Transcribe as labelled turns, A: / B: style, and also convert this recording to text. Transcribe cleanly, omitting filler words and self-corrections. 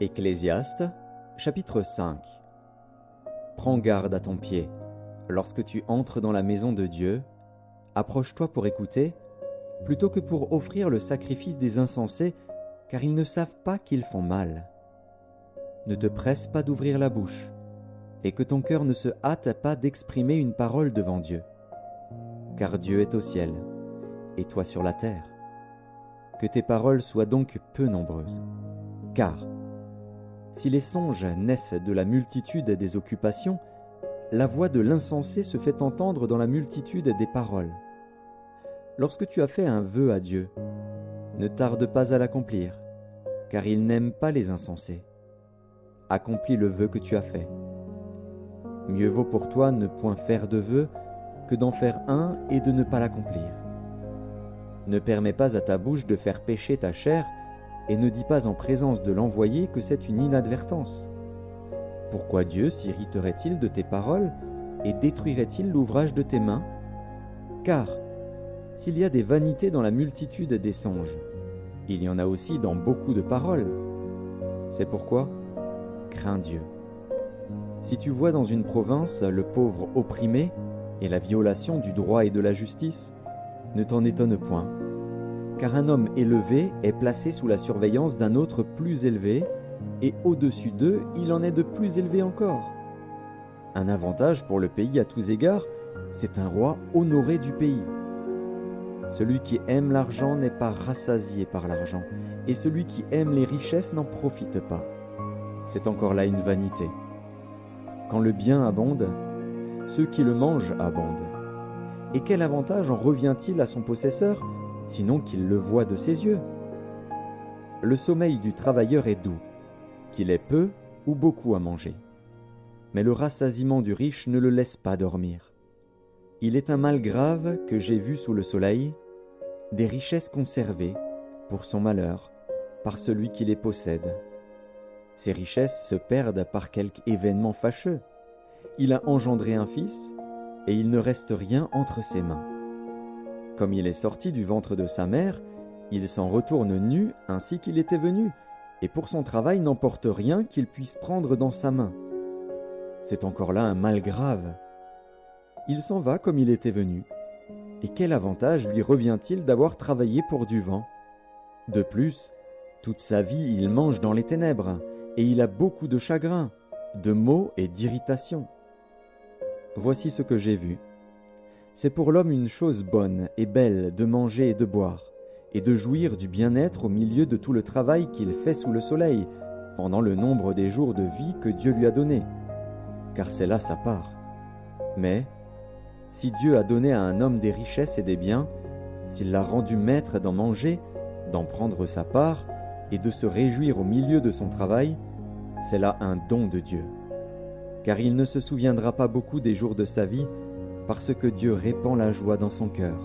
A: Ecclésiaste, chapitre 5. Prends garde à ton pied. Lorsque tu entres dans la maison de Dieu, approche-toi pour écouter, plutôt que pour offrir le sacrifice des insensés, car ils ne savent pas qu'ils font mal. Ne te presse pas d'ouvrir la bouche, et que ton cœur ne se hâte pas d'exprimer une parole devant Dieu. Car Dieu est au ciel, et toi sur la terre. Que tes paroles soient donc peu nombreuses. Car, si les songes naissent de la multitude des occupations, la voix de l'insensé se fait entendre dans la multitude des paroles. Lorsque tu as fait un vœu à Dieu, ne tarde pas à l'accomplir, car il n'aime pas les insensés. Accomplis le vœu que tu as fait. Mieux vaut pour toi ne point faire de vœu que d'en faire un et de ne pas l'accomplir. Ne permets pas à ta bouche de faire pécher ta chair, et ne dis pas en présence de l'envoyé que c'est une inadvertance. Pourquoi Dieu s'irriterait-il de tes paroles et détruirait-il l'ouvrage de tes mains? Car, s'il y a des vanités dans la multitude des songes, il y en a aussi dans beaucoup de paroles. C'est pourquoi, crains Dieu. Si tu vois dans une province le pauvre opprimé et la violation du droit et de la justice, ne t'en étonne point. Car un homme élevé est placé sous la surveillance d'un autre plus élevé, et au-dessus d'eux, il en est de plus élevé encore. Un avantage pour le pays à tous égards, c'est un roi honoré du pays. Celui qui aime l'argent n'est pas rassasié par l'argent, et celui qui aime les richesses n'en profite pas. C'est encore là une vanité. Quand le bien abonde, ceux qui le mangent abondent. Et quel avantage en revient-il à son possesseur, sinon qu'il le voit de ses yeux? Le sommeil du travailleur est doux, qu'il ait peu ou beaucoup à manger. Mais le rassasiement du riche ne le laisse pas dormir. Il est un mal grave que j'ai vu sous le soleil, des richesses conservées, pour son malheur, par celui qui les possède. Ces richesses se perdent par quelque événement fâcheux. Il a engendré un fils, et il ne reste rien entre ses mains. Comme il est sorti du ventre de sa mère, il s'en retourne nu ainsi qu'il était venu, et pour son travail n'emporte rien qu'il puisse prendre dans sa main. C'est encore là un mal grave. Il s'en va comme il était venu. Et quel avantage lui revient-il d'avoir travaillé pour du vent? De plus, toute sa vie il mange dans les ténèbres, et il a beaucoup de chagrin, de maux et d'irritation. Voici ce que j'ai vu. C'est pour l'homme une chose bonne et belle de manger et de boire, et de jouir du bien-être au milieu de tout le travail qu'il fait sous le soleil, pendant le nombre des jours de vie que Dieu lui a donnés, car c'est là sa part. Mais, si Dieu a donné à un homme des richesses et des biens, s'il l'a rendu maître d'en manger, d'en prendre sa part, et de se réjouir au milieu de son travail, c'est là un don de Dieu. Car il ne se souviendra pas beaucoup des jours de sa vie, parce que Dieu répand la joie dans son cœur.